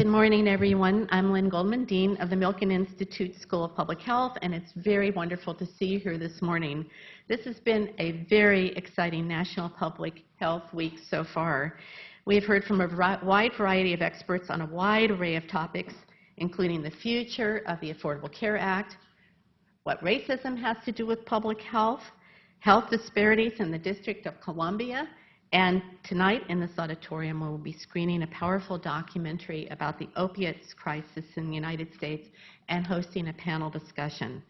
Good morning, everyone. I'm Lynn Goldman, Dean of the Milken Institute School of Public Health, and it's very wonderful to see you here this morning. This has been a very exciting National Public Health Week so far. We've heard from a wide variety of experts on a wide array of topics, including the future of the Affordable Care Act, what racism has to do with public health, health disparities in the District of Columbia, and tonight in this auditorium we'll be screening a powerful documentary about the opiates crisis in the United States and hosting a panel discussion.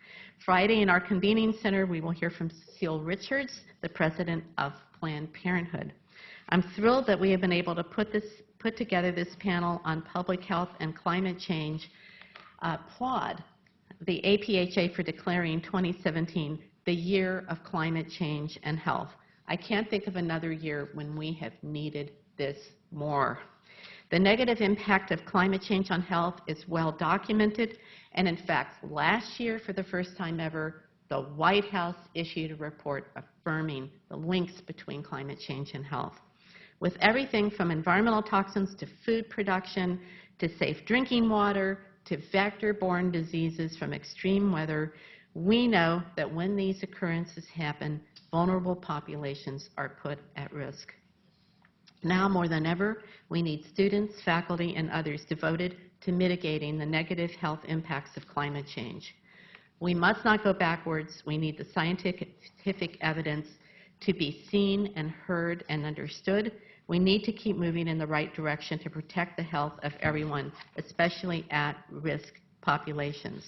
Friday in our convening center we will hear from Cecile Richards, the president of Planned Parenthood. I'm thrilled that we have been able to put together this panel on public health and climate change. Applaud the APHA for declaring 2017 the year of climate change and health. I can't think of another year when we have needed this more. The negative impact of climate change on health is well documented, and in fact, last year, for the first time ever, the White House issued a report affirming the links between climate change and health. With everything from environmental toxins to food production, to safe drinking water, to vector-borne diseases from extreme weather, we know that when these occurrences happen, vulnerable populations are put at risk. Now more than ever, we need students, faculty, and others devoted to mitigating the negative health impacts of climate change. We must not go backwards. We need the scientific evidence to be seen and heard and understood. We need to keep moving in the right direction to protect the health of everyone, especially at-risk populations.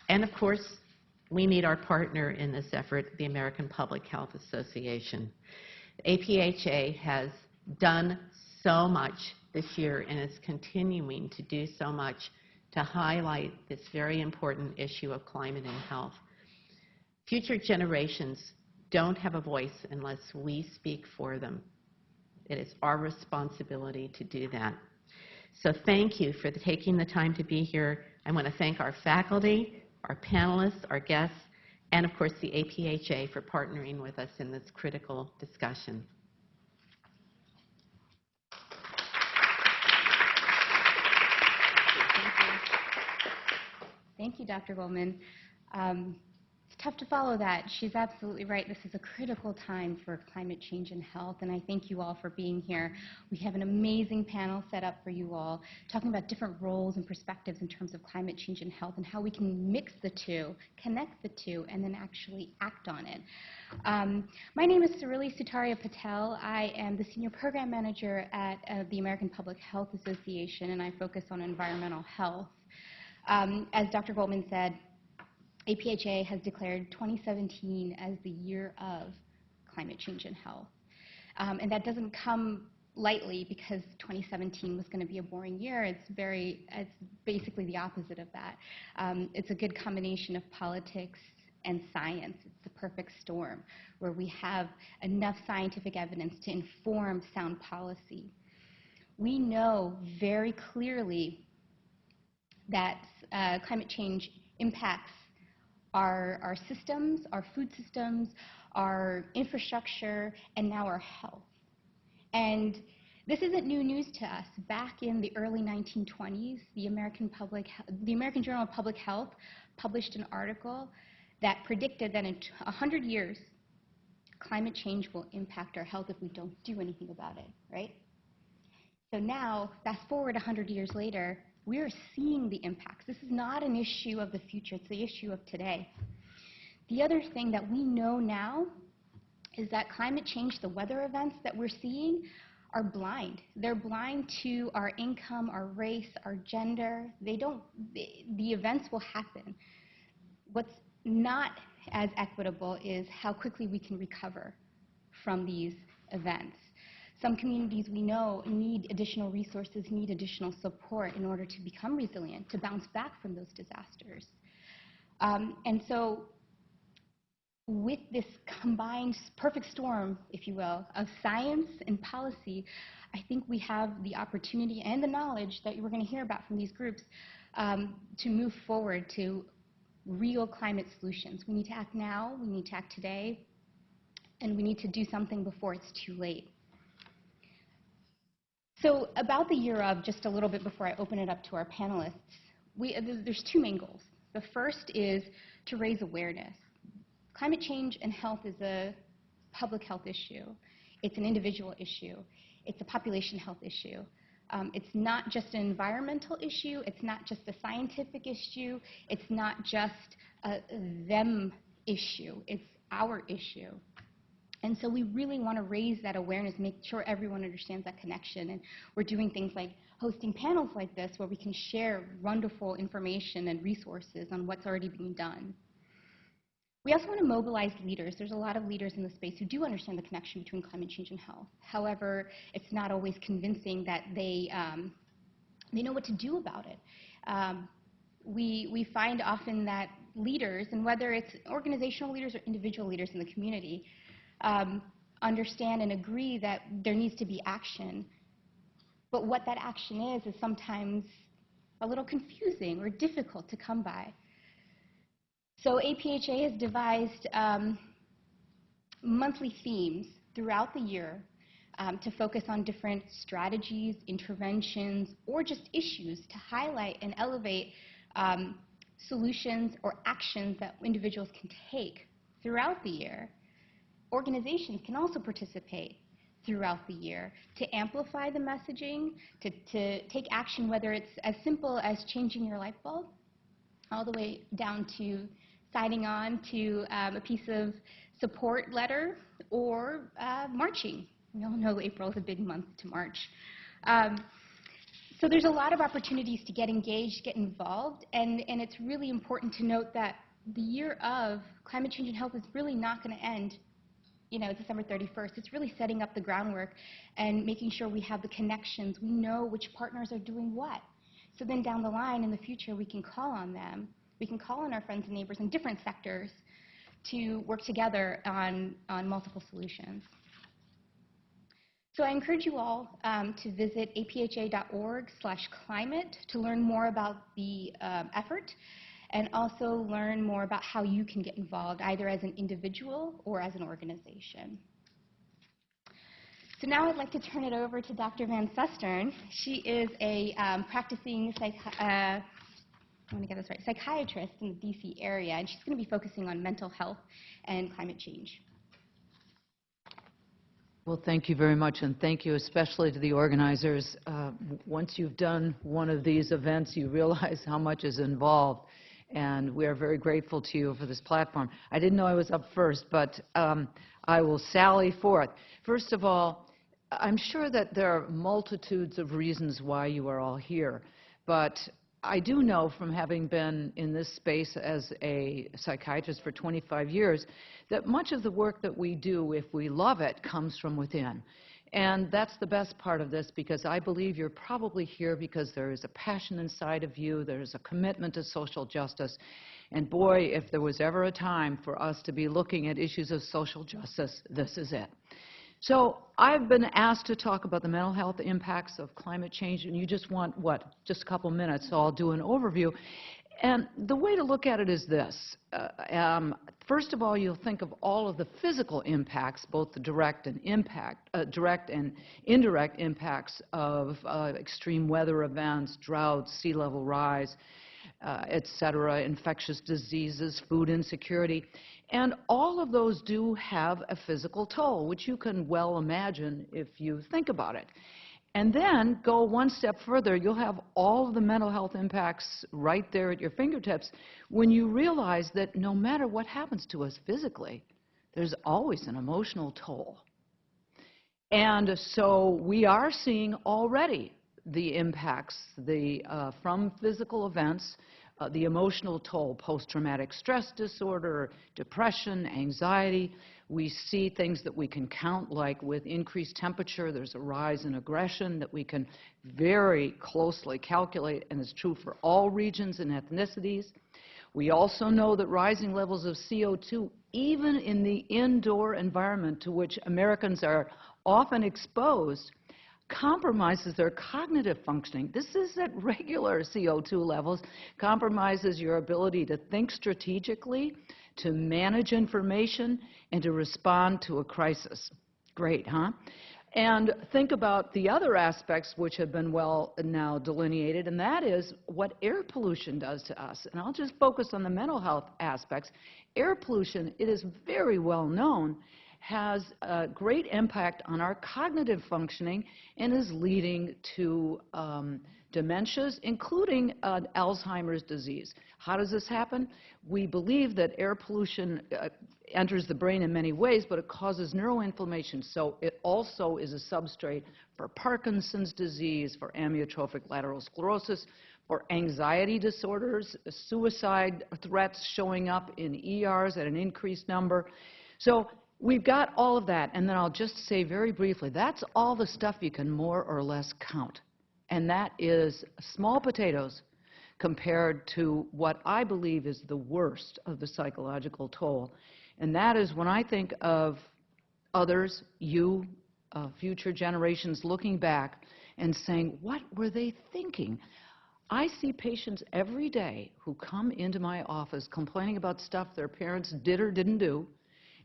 And of course, we need our partner in this effort, the American Public Health Association. The APHA has done so much this year and is continuing to do so much to highlight this very important issue of climate and health. Future generations don't have a voice unless we speak for them. It is our responsibility to do that. So thank you for taking the time to be here. I want to thank our faculty, our panelists, our guests, and of course the APHA for partnering with us in this critical discussion. Thank you, Dr. Goldman. It's tough to follow that. She's absolutely right. This is a critical time for climate change and health, and I thank you all for being here. We have an amazing panel set up for you all, talking about different roles and perspectives in terms of climate change and health and how we can mix the two, connect the two, and then actually act on it. My name is Sarili Sutaria Patel. I am the Senior Program Manager at the American Public Health Association, and I focus on environmental health. As Dr. Goldman said, APHA has declared 2017 as the year of climate change and health. And that doesn't come lightly because 2017 was going to be a boring year. It's basically the opposite of that. It's a good combination of politics and science. It's the perfect storm where we have enough scientific evidence to inform sound policy. We know very clearly that climate change impacts our systems, our food systems, our infrastructure, and now our health. And this isn't new news to us. Back in the early 1920s, the American Journal of Public Health published an article that predicted that in 100 years, climate change will impact our health if we don't do anything about it, right? So now, fast forward 100 years later, we are seeing the impacts. This is not an issue of the future, it's the issue of today. The other thing that we know now is that climate change, the weather events that we're seeing, are blind. They're blind to our income, our race, our gender. The events will happen. What's not as equitable is how quickly we can recover from these events. Some communities we know need additional resources, need additional support in order to become resilient, to bounce back from those disasters. And so with this combined perfect storm, if you will, of science and policy, I think we have the opportunity and the knowledge that we're going to hear about from these groups to move forward to real climate solutions. We need to act now, we need to act today, and we need to do something before it's too late. So about the year of, just a little bit before I open it up to our panelists, there's two main goals. The first is to raise awareness. Climate change and health is a public health issue. It's an individual issue. It's a population health issue. It's not just an environmental issue. It's not just a scientific issue. It's not just a them issue. It's our issue. And so we really want to raise that awareness, make sure everyone understands that connection. And we're doing things like hosting panels like this where we can share wonderful information and resources on what's already being done. We also want to mobilize leaders. There's a lot of leaders in the space who do understand the connection between climate change and health. However, it's not always convincing that they know what to do about it. We find often that leaders, and whether it's organizational leaders or individual leaders in the community, understand and agree that there needs to be action. But what that action is sometimes a little confusing or difficult to come by. So APHA has devised monthly themes throughout the year to focus on different strategies, interventions, or just issues to highlight and elevate solutions or actions that individuals can take throughout the year. Organizations can also participate throughout the year to amplify the messaging, to take action, whether it's as simple as changing your light bulb, all the way down to signing on to a piece of support letter or marching. We all know April is a big month to march. So there's a lot of opportunities to get engaged, get involved, and it's really important to note that the year of climate change and health is really not going to end December 31st. It's really setting up the groundwork and making sure we have the connections. We know which partners are doing what. So then down the line in the future, we can call on them. We can call on our friends and neighbors in different sectors to work together on multiple solutions. So I encourage you all to visit apha.org/climate to learn more about the effort, and also learn more about how you can get involved, either as an individual or as an organization. So now I'd like to turn it over to Dr. Van Susteren. She is a practicing psychiatrist in the DC area, and she's going to be focusing on mental health and climate change. Well, thank you very much, and thank you especially to the organizers. Once you've done one of these events, you realize how much is involved. And we are very grateful to you for this platform. I didn't know I was up first, but I will sally forth. First of all, I'm sure that there are multitudes of reasons why you are all here, but I do know from having been in this space as a psychiatrist for 25 years that much of the work that we do, if we love it, comes from within. And that's the best part of this, because I believe you're probably here because there is a passion inside of you, there's a commitment to social justice. And boy, if there was ever a time for us to be looking at issues of social justice, this is it. So I've been asked to talk about the mental health impacts of climate change, and you just want, what, just a couple minutes, so I'll do an overview. And the way to look at it is this. First of all, you'll think of all of the physical impacts, both the direct and indirect impacts of extreme weather events, droughts, sea level rise, et cetera, infectious diseases, food insecurity. And all of those do have a physical toll, which you can well imagine if you think about it. And then go one step further, you'll have all of the mental health impacts right there at your fingertips when you realize that no matter what happens to us physically, there's always an emotional toll. And so we are seeing already the impacts from physical events, the emotional toll, post-traumatic stress disorder, depression, anxiety. We see things that we can count, like with increased temperature, there's a rise in aggression that we can very closely calculate, and it's true for all regions and ethnicities. We also know that rising levels of CO2, even in the indoor environment to which Americans are often exposed, compromises their cognitive functioning. This is at regular CO2 levels, compromises your ability to think strategically, to manage information, and to respond to a crisis. Great, huh? And think about the other aspects which have been well now delineated, and that is what air pollution does to us. And I'll just focus on the mental health aspects. Air pollution, it is very well known, has a great impact on our cognitive functioning and is leading to dementias, including Alzheimer's disease. How does this happen? We believe that air pollution enters the brain in many ways, but it causes neuroinflammation. So it also is a substrate for Parkinson's disease, for amyotrophic lateral sclerosis, for anxiety disorders, suicide threats showing up in ERs at an increased number. So we've got all of that. And then I'll just say very briefly, that's all the stuff you can more or less count. And that is small potatoes compared to what I believe is the worst of the psychological toll. And that is when I think of others, you, future generations looking back and saying, what were they thinking? I see patients every day who come into my office complaining about stuff their parents did or didn't do,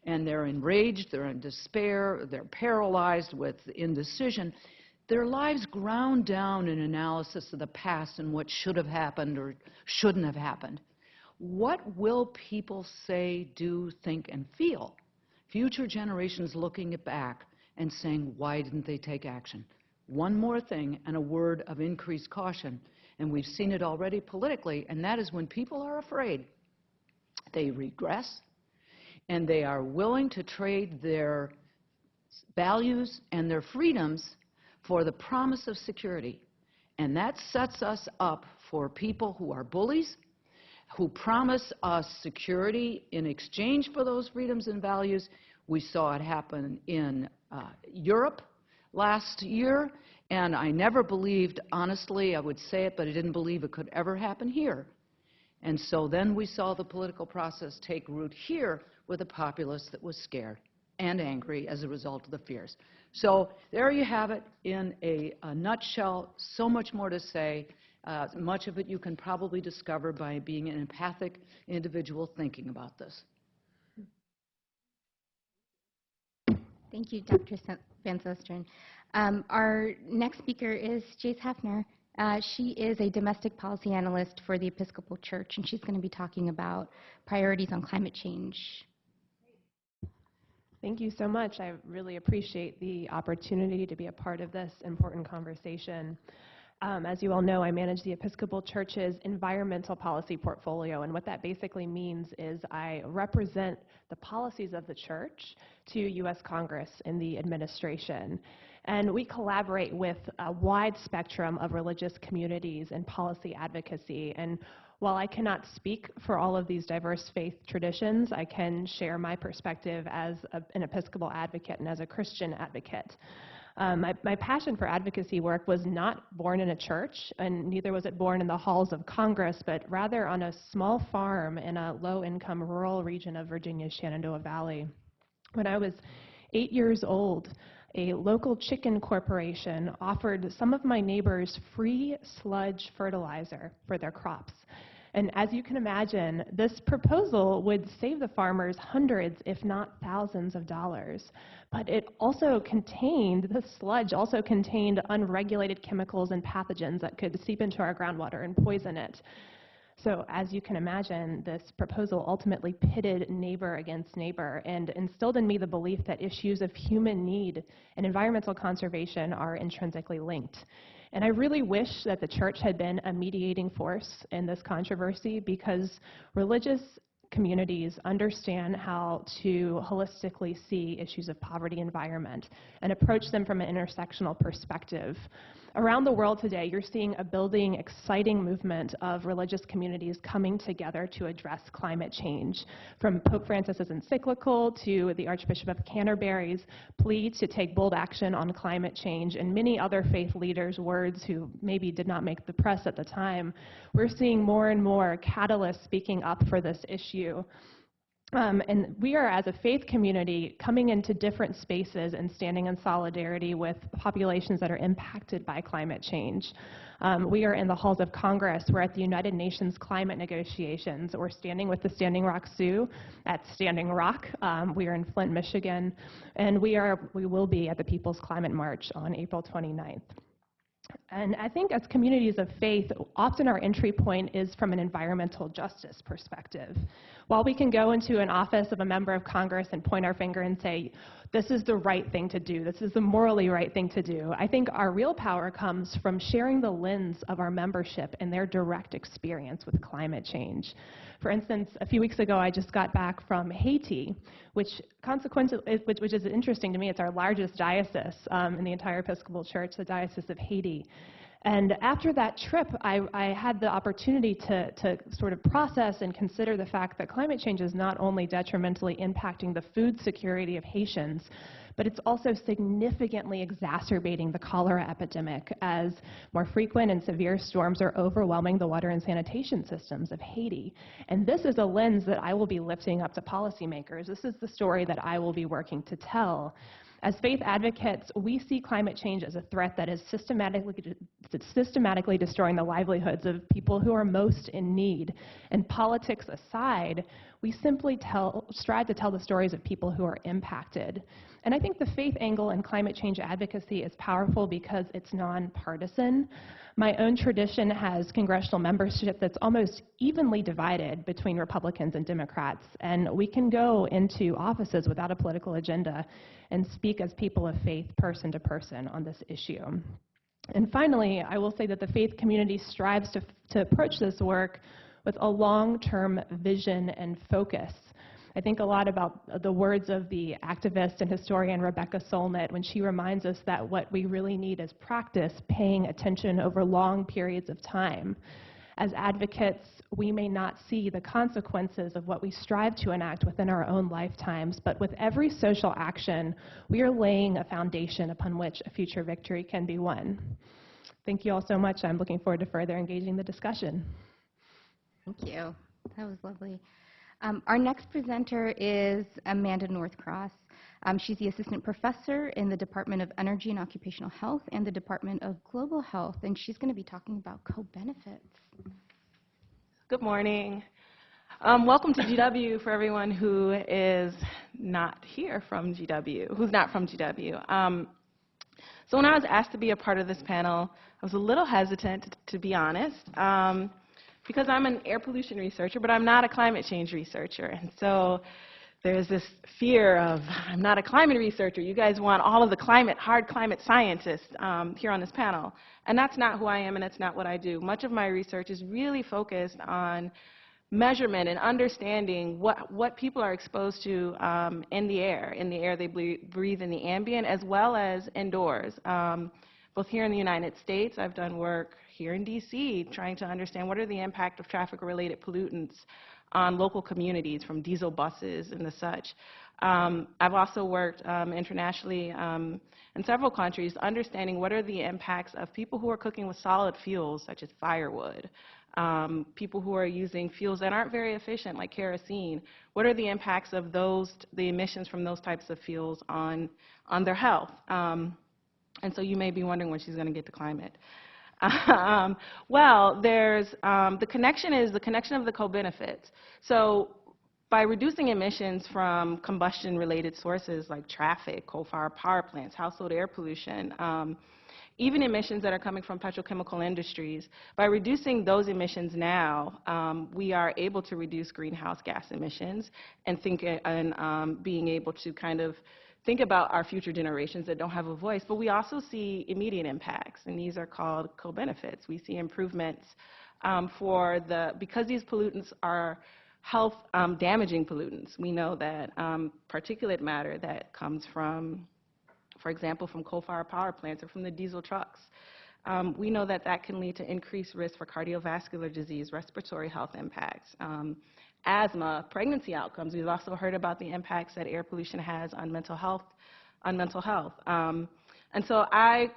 and they're enraged, they're in despair, they're paralyzed with indecision. Their lives ground down in analysis of the past and what should have happened or shouldn't have happened. What will people say, do, think, and feel? Future generations looking back and saying, why didn't they take action? One more thing and a word of increased caution, and we've seen it already politically, and that is when people are afraid, they regress, and they are willing to trade their values and their freedoms for the promise of security. And that sets us up for people who are bullies, who promise us security in exchange for those freedoms and values. We saw it happen in Europe last year, and I never believed, honestly, I would say it, but I didn't believe it could ever happen here. And so then we saw the political process take root here with a populace that was scared and angry as a result of the fears. So there you have it in a nutshell. So much more to say. Much of it you can probably discover by being an empathic individual thinking about this. Thank you, Dr. Van Susteren. Our next speaker is Jace Hafner. She is a domestic policy analyst for the Episcopal Church, and she's going to be talking about priorities on climate change. Thank you so much. I really appreciate the opportunity to be a part of this important conversation. As you all know, I manage the Episcopal Church's environmental policy portfolio, and what that basically means is I represent the policies of the church to U.S. Congress in the administration. And we collaborate with a wide spectrum of religious communities and policy advocacy. And while I cannot speak for all of these diverse faith traditions, I can share my perspective as an Episcopal advocate and as a Christian advocate. My passion for advocacy work was not born in a church, and neither was it born in the halls of Congress, but rather on a small farm in a low-income rural region of Virginia's Shenandoah Valley. When I was 8 years old, a local chicken corporation offered some of my neighbors free sludge fertilizer for their crops. And as you can imagine, this proposal would save the farmers hundreds, if not thousands of dollars. But it also contained, the sludge also contained unregulated chemicals and pathogens that could seep into our groundwater and poison it. So as you can imagine, this proposal ultimately pitted neighbor against neighbor and instilled in me the belief that issues of human need and environmental conservation are intrinsically linked. And I really wish that the church had been a mediating force in this controversy, because religious communities understand how to holistically see issues of poverty and environment and approach them from an intersectional perspective. Around the world today, you're seeing a building, exciting movement of religious communities coming together to address climate change. From Pope Francis's encyclical to the Archbishop of Canterbury's plea to take bold action on climate change, and many other faith leaders' words who maybe did not make the press at the time, we're seeing more and more catalysts speaking up for this issue. And we are, as a faith community, coming into different spaces and standing in solidarity with populations that are impacted by climate change. We are in the halls of Congress. We're at the United Nations climate negotiations. We're standing with the Standing Rock Sioux at Standing Rock. We are in Flint, Michigan. And we will be at the People's Climate March on April 29th. And I think as communities of faith, often our entry point is from an environmental justice perspective. While we can go into an office of a member of Congress and point our finger and say, this is the right thing to do, this is the morally right thing to do, I think our real power comes from sharing the lens of our membership and their direct experience with climate change. For instance, a few weeks ago, I just got back from Haiti, which is interesting to me. It's our largest diocese in the entire Episcopal Church, the Diocese of Haiti. And after that trip, I had the opportunity to sort of process and consider the fact that climate change is not only detrimentally impacting the food security of Haitians, but it's also significantly exacerbating the cholera epidemic as more frequent and severe storms are overwhelming the water and sanitation systems of Haiti. And this is a lens that I will be lifting up to policymakers. This is the story that I will be working to tell. As faith advocates, we see climate change as a threat that is systematically destroying the livelihoods of people who are most in need. And politics aside, we simply strive to tell the stories of people who are impacted. And I think the faith angle in climate change advocacy is powerful because it's nonpartisan. My own tradition has congressional membership that's almost evenly divided between Republicans and Democrats, and we can go into offices without a political agenda and speak as people of faith, person to person, on this issue. And finally, I will say that the faith community strives to approach this work with a long-term vision and focus. I think a lot about the words of the activist and historian Rebecca Solnit when she reminds us that what we really need is practice, paying attention over long periods of time. As advocates, we may not see the consequences of what we strive to enact within our own lifetimes, but with every social action, we are laying a foundation upon which a future victory can be won. Thank you all so much. I'm looking forward to further engaging the discussion. Thank you. That was lovely. Our next presenter is Amanda Northcross. She's the assistant professor in the Department of Energy and Occupational Health and the Department of Global Health, and she's going to be talking about co-benefits. Good morning. Welcome to GW for everyone who is not here from GW, who's not from GW. So when I was asked to be a part of this panel, I was a little hesitant, to be honest, because I'm an air pollution researcher, but I'm not a climate change researcher. And so there's this fear of, I'm not a climate researcher. You guys want all of the hard climate scientists here on this panel. And that's not who I am, and that's not what I do. Much of my research is really focused on measurement and understanding what people are exposed to in the air they breathe in the ambient, as well as indoors. Both here in the United States, I've done work here in DC trying to understand what are the impact of traffic-related pollutants on local communities from diesel buses and the such. I've also worked internationally in several countries understanding what are the impacts of people who are cooking with solid fuels such as firewood, people who are using fuels that aren't very efficient like kerosene. What are the impacts of the emissions from those types of fuels on their health? And so you may be wondering when she's going to get to climate. Well, there's the connection is the connection of the co-benefits. So by reducing emissions from combustion-related sources like traffic, coal-fired power plants, household air pollution, even emissions that are coming from petrochemical industries, by reducing those emissions now, we are able to reduce greenhouse gas emissions and being able to kind of think about our future generations that don't have a voice. But we also see immediate impacts, and these are called co-benefits. We see improvements because these pollutants are health damaging pollutants. We know that particulate matter that comes from, for example, from coal-fired power plants or from the diesel trucks, we know that that can lead to increased risk for cardiovascular disease, respiratory health impacts, asthma, pregnancy outcomes. We've also heard about the impacts that air pollution has on mental health. And so I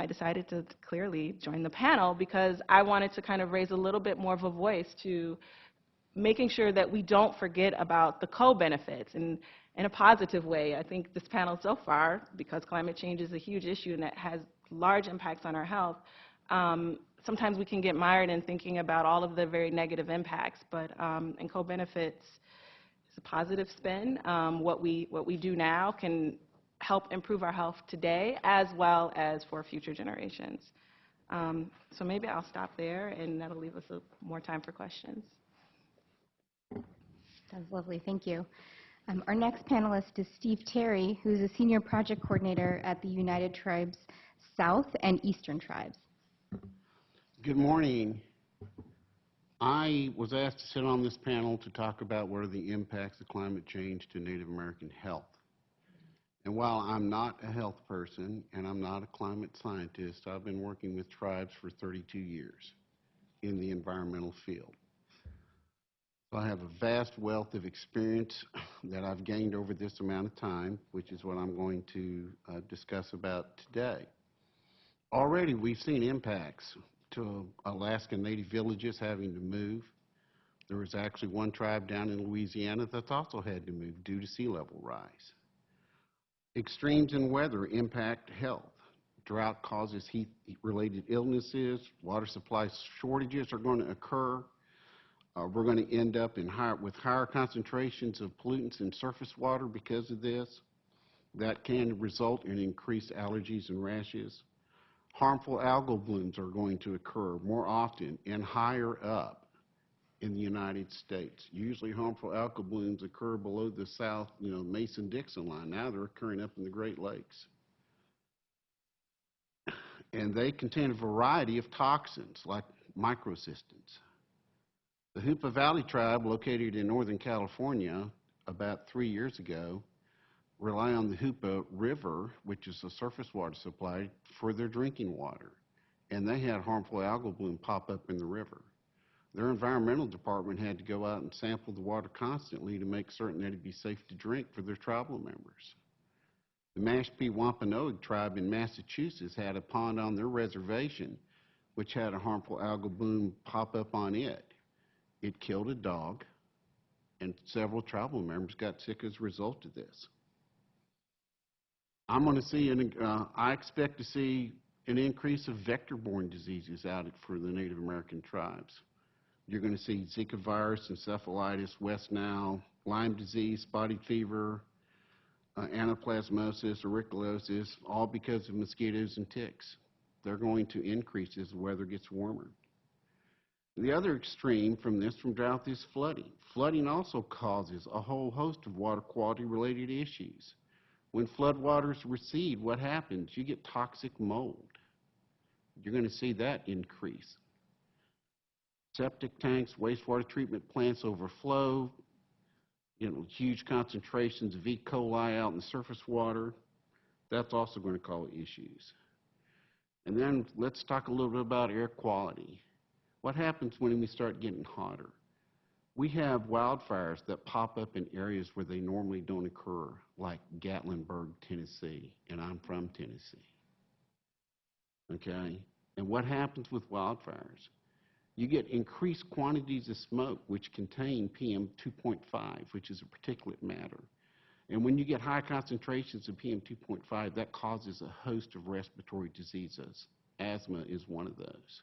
decided to clearly join the panel because I wanted to kind of raise a little bit more of a voice to making sure that we don't forget about the co-benefits and in a positive way. I think this panel so far, because climate change is a huge issue and that has large impacts on our health, sometimes we can get mired in thinking about all of the very negative impacts, but and co-benefits is a positive spin. What we do now can help improve our health today as well as for future generations. So maybe I'll stop there, and that'll leave us more time for questions. That was lovely. Thank you. Our next panelist is Steve Terry, who's a senior project coordinator at the United Tribes South and Eastern Tribes. Good morning. I was asked to sit on this panel to talk about what are the impacts of climate change to Native American health. And while I'm not a health person and I'm not a climate scientist, I've been working with tribes for 32 years in the environmental field. So I have a vast wealth of experience that I've gained over this amount of time, which is what I'm going to discuss about today. Already we've seen impacts to Alaska Native villages having to move. There was actually one tribe down in Louisiana that's also had to move due to sea level rise. Extremes in weather impact health. Drought causes heat-related illnesses. Water supply shortages are going to occur. We're going to end up with higher concentrations of pollutants in surface water because of this. That can result in increased allergies and rashes. Harmful algal blooms are going to occur more often and higher up in the United States. Usually harmful algal blooms occur below the South, Mason-Dixon line. Now they're occurring up in the Great Lakes. And they contain a variety of toxins like microcystins. The Hoopa Valley tribe, located in Northern California about 3 years ago, rely on the Hoopa River, which is a surface water supply, for their drinking water. And they had harmful algal bloom pop up in the river. Their environmental department had to go out and sample the water constantly to make certain that it'd be safe to drink for their tribal members. The Mashpee Wampanoag tribe in Massachusetts had a pond on their reservation which had a harmful algal bloom pop up on it. It killed a dog, and several tribal members got sick as a result of this. I expect to see an increase of vector-borne diseases out for the Native American tribes. You're going to see Zika virus, encephalitis, West Nile, Lyme disease, spotted fever, anaplasmosis, auriculosis, all because of mosquitoes and ticks. They're going to increase as the weather gets warmer. The other extreme from drought is flooding. Flooding also causes a whole host of water quality related issues. When floodwaters recede, what happens? You get toxic mold. You're going to see that increase. Septic tanks, wastewater treatment plants overflow, huge concentrations of E. coli out in the surface water. That's also going to cause issues. And then let's talk a little bit about air quality. What happens when we start getting hotter? We have wildfires that pop up in areas where they normally don't occur, like Gatlinburg, Tennessee, and I'm from Tennessee. Okay? And what happens with wildfires? You get increased quantities of smoke, which contain PM 2.5, which is a particulate matter. And when you get high concentrations of PM 2.5, that causes a host of respiratory diseases. Asthma is one of those.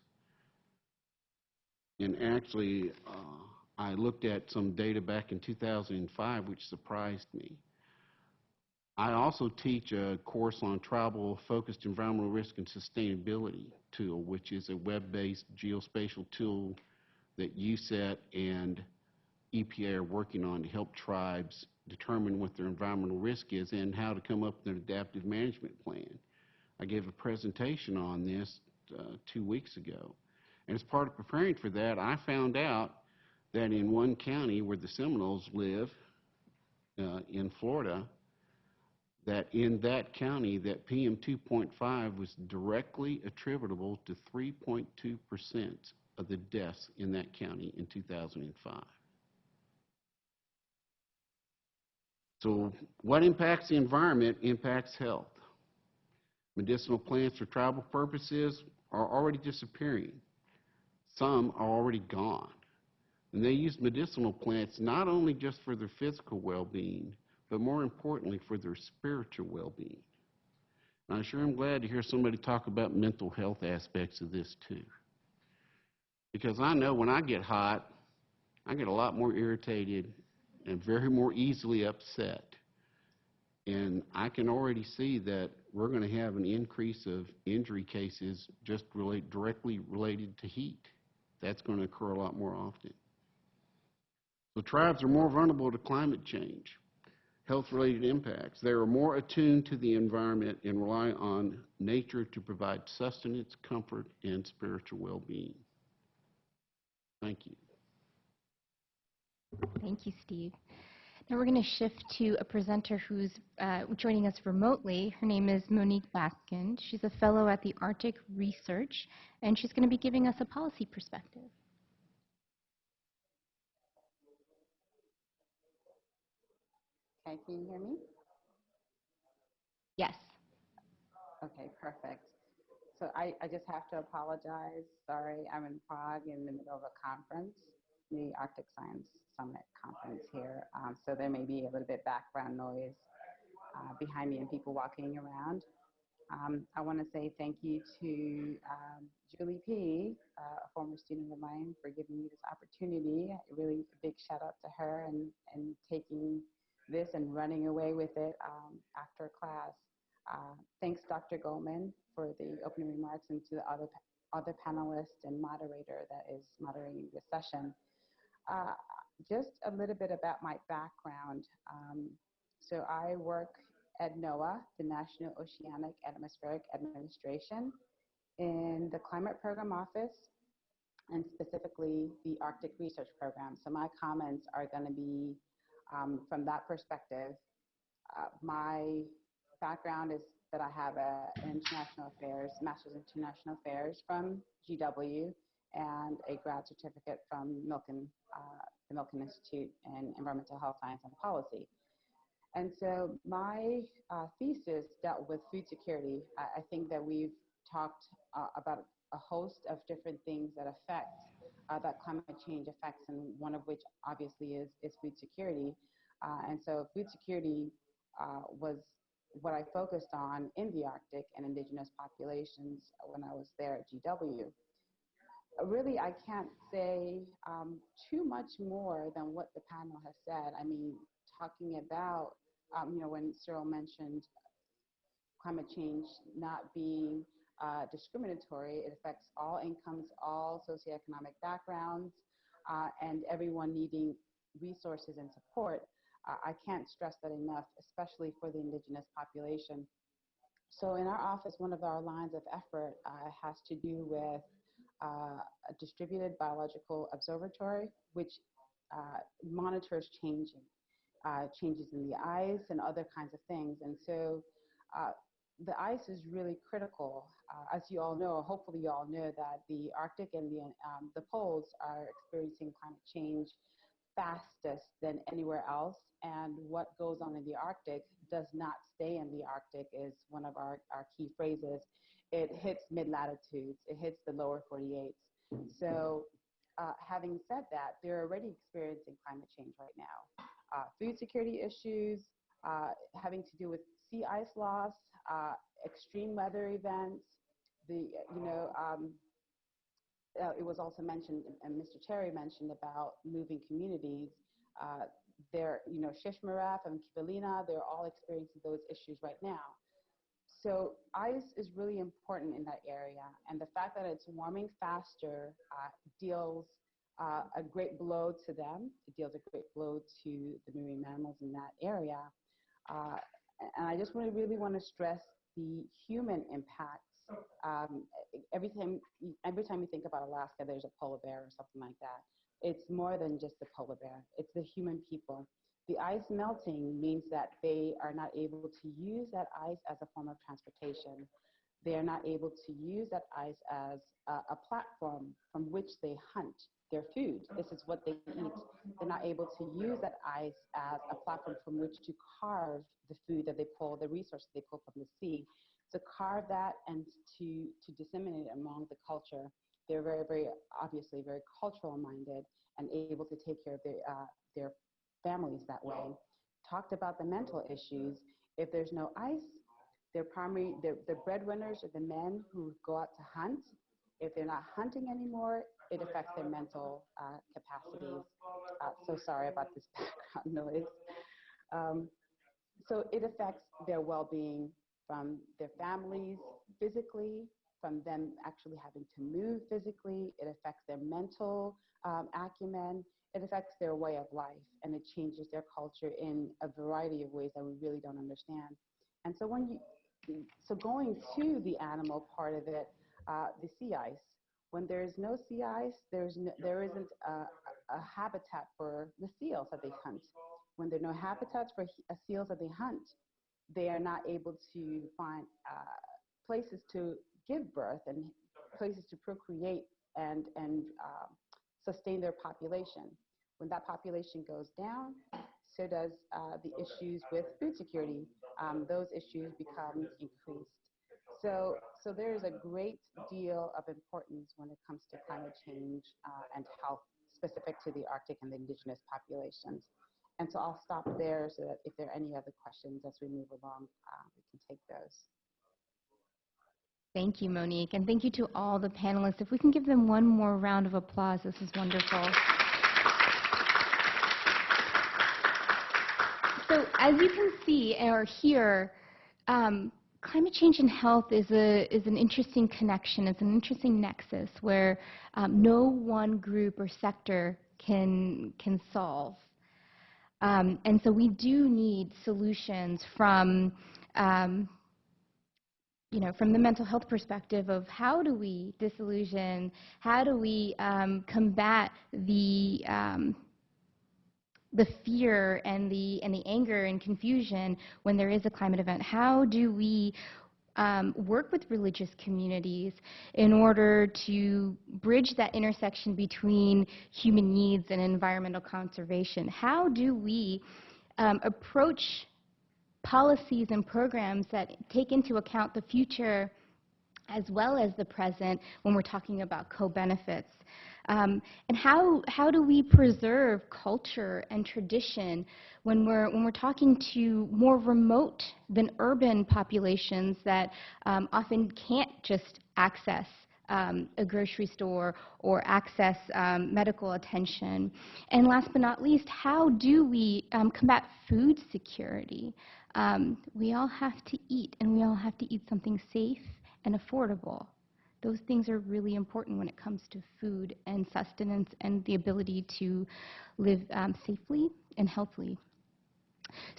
And actually, I looked at some data back in 2005, which surprised me. I also teach a course on tribal-focused environmental risk and sustainability tool, which is a web-based geospatial tool that USET and EPA are working on to help tribes determine what their environmental risk is and how to come up with an adaptive management plan. I gave a presentation on this 2 weeks ago. And as part of preparing for that, I found out that in one county where the Seminoles live, in Florida, that in that county, that PM 2.5 was directly attributable to 3.2% of the deaths in that county in 2005. So what impacts the environment impacts health. Medicinal plants for tribal purposes are already disappearing. Some are already gone. And they use medicinal plants not only just for their physical well-being, but more importantly for their spiritual well-being. And I sure am glad to hear somebody talk about mental health aspects of this too. Because I know when I get hot, I get a lot more irritated and very more easily upset. And I can already see that we're going to have an increase of injury cases just directly related to heat. That's going to occur a lot more often. So tribes are more vulnerable to climate change, health-related impacts. They are more attuned to the environment and rely on nature to provide sustenance, comfort, and spiritual well-being. Thank you. Thank you, Steve. Now we're going to shift to a presenter who's joining us remotely. Her name is Monique Baskin. She's a fellow at the Arctic Research, and she's going to be giving us a policy perspective. Okay, can you hear me? Yes. Okay, perfect. So I just have to apologize. Sorry, I'm in Prague in the middle of a conference, the Arctic Science Summit conference here. So there may be a little bit background noise behind me and people walking around. I want to say thank you to Julie P., a former student of mine, for giving me this opportunity. A really big shout out to her and taking this and running away with it after class. Thanks, Dr. Goldman, for the opening remarks, and to the other panelists and moderator that is moderating this session. Just a little bit about my background. So I work at NOAA, the National Oceanic Atmospheric Administration, in the Climate Program Office, and specifically the Arctic Research Program. So my comments are going to be from that perspective. My background is that I have an international affairs, master's in international affairs from GW, and a grad certificate from the Milken Institute in Environmental Health Science and Policy. And so my thesis dealt with food security. I think that we've talked about a host of different things that affect, that climate change affects, and one of which obviously is food security. And so food security was what I focused on in the Arctic and indigenous populations when I was there at GW. Really, I can't say too much more than what the panel has said. I mean, talking about, when Cyril mentioned climate change not being discriminatory, it affects all incomes, all socioeconomic backgrounds, and everyone needing resources and support. I can't stress that enough, especially for the indigenous population. So in our office, one of our lines of effort has to do with a distributed biological observatory, which monitors changes in the ice and other kinds of things. And so the ice is really critical. As you all know, hopefully you all know that the Arctic and the poles are experiencing climate change fastest than anywhere else. And what goes on in the Arctic does not stay in the Arctic is one of our key phrases. It hits mid-latitudes, it hits the lower 48s. So having said that, they're already experiencing climate change right now. Food security issues, having to do with sea ice loss, extreme weather events, it was also mentioned, and Mr. Cherry mentioned about moving communities. Shishmaref and Kivalina, they're all experiencing those issues right now. So ice is really important in that area, and the fact that it's warming faster deals a great blow to them. It deals a great blow to the marine mammals in that area. And I just really want to stress the human impacts. Every time you think about Alaska, there's a polar bear or something like that. It's more than just the polar bear. It's the human people. The ice melting means that they are not able to use that ice as a form of transportation. They are not able to use that ice as a platform from which they hunt their food. This is what they eat. They're not able to use that ice as a platform from which to carve the food that they pull, the resources they pull from the sea, to carve that and to disseminate it among the culture. they're very obviously very cultural minded and able to take care of their families that way. Talked about the mental issues. If there's no ice, the breadwinners are the men who go out to hunt. If they're not hunting anymore, it affects their mental capacities. So sorry about this background noise. So it affects their well-being from their families physically, from them actually having to move physically. It affects their mental acumen. It affects their way of life, and it changes their culture in a variety of ways that we really don't understand. And so going to the animal part of it, the sea ice. When there is no sea ice, there isn't a habitat for the seals that they hunt. When there are no habitats for seals that they hunt, they are not able to find places to give birth and places to procreate and sustain their population. When that population goes down, so does the issues with food security. Those issues become increased. So there is a great deal of importance when it comes to climate change and health specific to the Arctic and the indigenous populations. And so I'll stop there so that if there are any other questions as we move along, we can take those. Thank you, Monique, and thank you to all the panelists. If we can give them one more round of applause, this is wonderful. So as you can see or hear, climate change and health is an interesting connection. It's an interesting nexus where no one group or sector can solve. And so we do need solutions from from the mental health perspective of how do we disillusion, how do we combat the fear and the anger and confusion when there is a climate event? How do we work with religious communities in order to bridge that intersection between human needs and environmental conservation? How do we approach policies and programs that take into account the future as well as the present when we're talking about co-benefits? And how do we preserve culture and tradition when we're talking to more remote than urban populations that often can't just access a grocery store or access medical attention? And last but not least, how do we combat food security? We all have to eat, and we all have to eat something safe and affordable. Those things are really important when it comes to food and sustenance and the ability to live safely and healthily.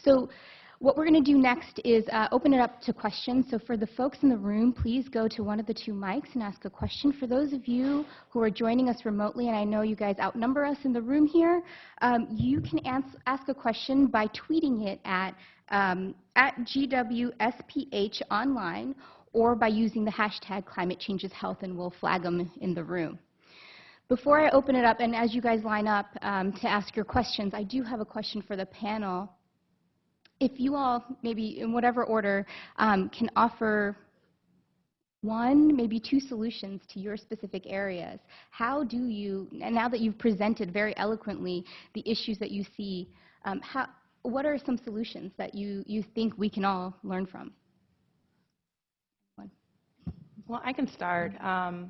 So what we're going to do next is open it up to questions. So for the folks in the room, please go to one of the two mics and ask a question. For those of you who are joining us remotely, and I know you guys outnumber us in the room here, you can ask a question by tweeting it at GWSPH online, or by using the hashtag Climate Changes Health, and we'll flag them in the room. Before I open it up, and as you guys line up to ask your questions, I do have a question for the panel. If you all, maybe in whatever order, can offer one, maybe two solutions to your specific areas, how do you, and now that you've presented very eloquently the issues that you see, what are some solutions that you think we can all learn from? Well, I can start. I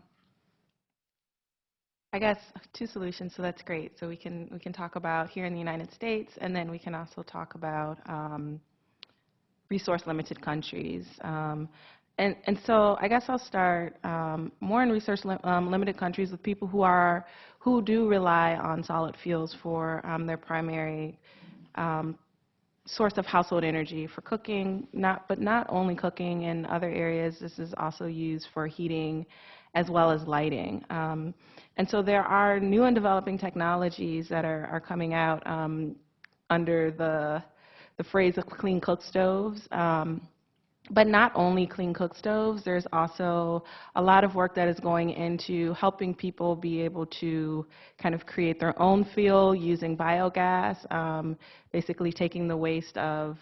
guess two solutions, so that's great. So we can talk about here in the United States, and then we can also talk about resource-limited countries. And so I guess I'll start more in resource-limited countries with people who do rely on solid fuels for their primary source of household energy for cooking, but not only cooking. In other areas, this is also used for heating as well as lighting. And so there are new and developing technologies that are coming out under the phrase of clean cook stoves. But not only clean cook stoves, there's also a lot of work that is going into helping people be able to kind of create their own fuel using biogas, basically taking the waste of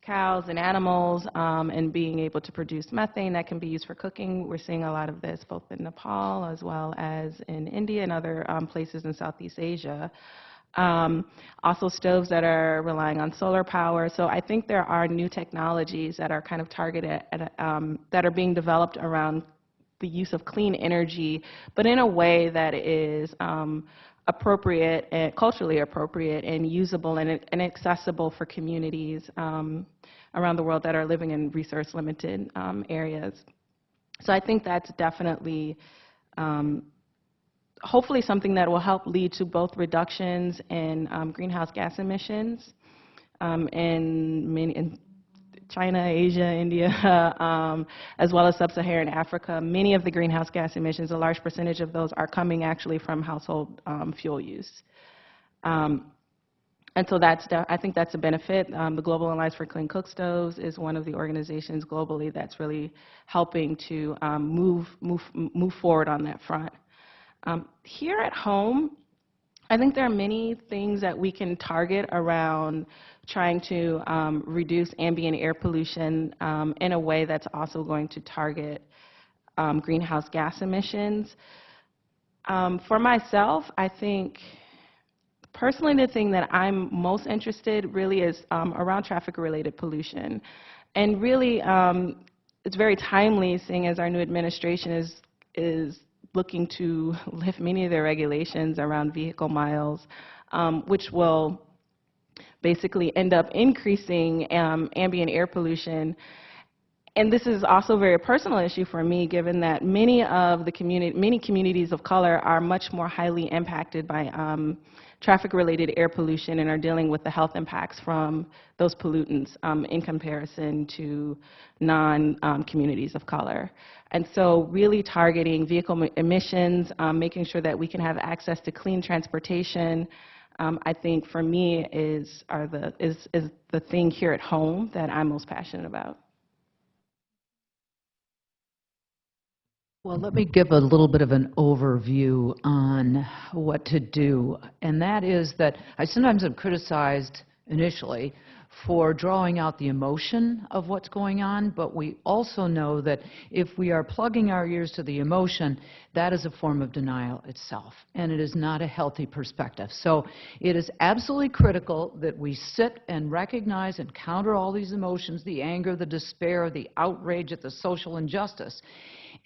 cows and animals, and being able to produce methane that can be used for cooking. We're seeing a lot of this both in Nepal as well as in India and other places in Southeast Asia. Also stoves that are relying on solar power. So I think there are new technologies that are kind of targeted at, that are being developed around the use of clean energy, but in a way that is appropriate and culturally appropriate and usable and accessible for communities around the world that are living in resource-limited areas. So I think that's definitely hopefully something that will help lead to both reductions in greenhouse gas emissions in China, Asia, India, as well as sub-Saharan Africa. Many of the greenhouse gas emissions, a large percentage of those are coming actually from household fuel use. And so I think that's a benefit. The Global Alliance for Clean Cook Stoves is one of the organizations globally that's really helping to move forward on that front. Here at home, I think there are many things that we can target around trying to reduce ambient air pollution in a way that's also going to target greenhouse gas emissions. For myself, I think personally the thing that I'm most interested really is around traffic-related pollution. And really, it's very timely, seeing as our new administration is looking to lift many of their regulations around vehicle miles, which will basically end up increasing ambient air pollution. And this is also a very personal issue for me, given that many communities of color are much more highly impacted by traffic-related air pollution and are dealing with the health impacts from those pollutants in comparison to non-communities of color. And so really targeting vehicle emissions, making sure that we can have access to clean transportation, I think for me is the thing here at home that I'm most passionate about. Well, let me give a little bit of an overview on what to do, and that is that I sometimes am criticized initially for drawing out the emotion of what's going on, but we also know that if we are plugging our ears to the emotion, that is a form of denial itself, and it is not a healthy perspective. So it is absolutely critical that we sit and recognize and counter all these emotions, the anger, the despair, the outrage at the social injustice,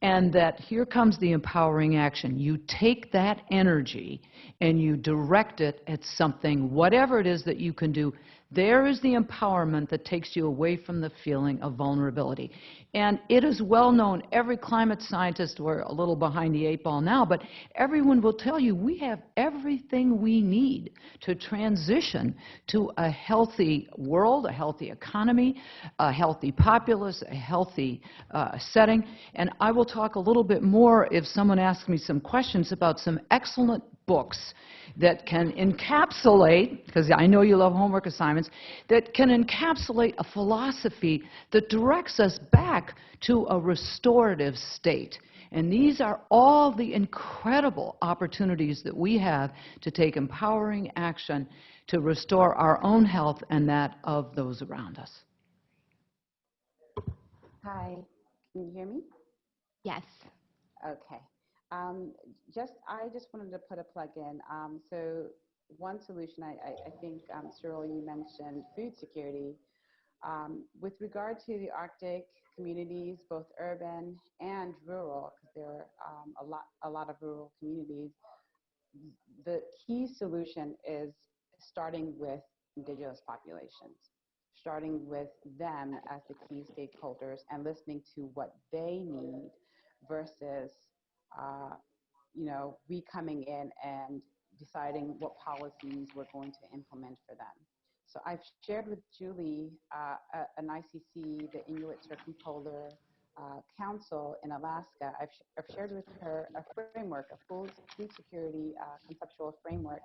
and that here comes the empowering action. You take that energy and you direct it at something, whatever it is that you can do. There is the empowerment that takes you away from the feeling of vulnerability. And it is well known, every climate scientist, we're a little behind the eight ball now, but everyone will tell you we have everything we need to transition to a healthy world, a healthy economy, a healthy populace, a healthy setting. And I will talk a little bit more if someone asks me some questions about some excellent books that can encapsulate, because I know you love homework assignments, that can encapsulate a philosophy that directs us back to a restorative state. And these are all the incredible opportunities that we have to take empowering action to restore our own health and that of those around us. Hi, can you hear me? Yes. Okay. I just wanted to put a plug in. So one solution, I think, Cyril, you mentioned food security. With regard to the Arctic communities, both urban and rural, because there are a lot of rural communities, the key solution is starting with indigenous populations, starting with them as the key stakeholders and listening to what they need versus we coming in and deciding what policies we're going to implement for them. So I've shared with Julie an ICC, the Inuit Circumpolar Council in Alaska. I've shared with her a framework, a food security conceptual framework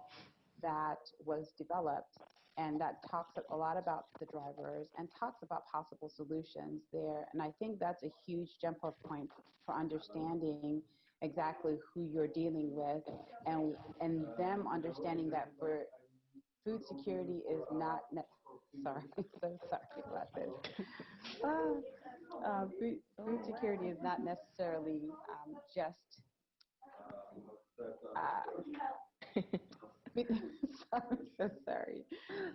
that was developed and that talks a lot about the drivers and talks about possible solutions there. And I think that's a huge jump-off point for understanding exactly who you're dealing with and them understanding that for food security is not Sorry, so sorry about this. Food security is not necessarily just food, I'm so sorry.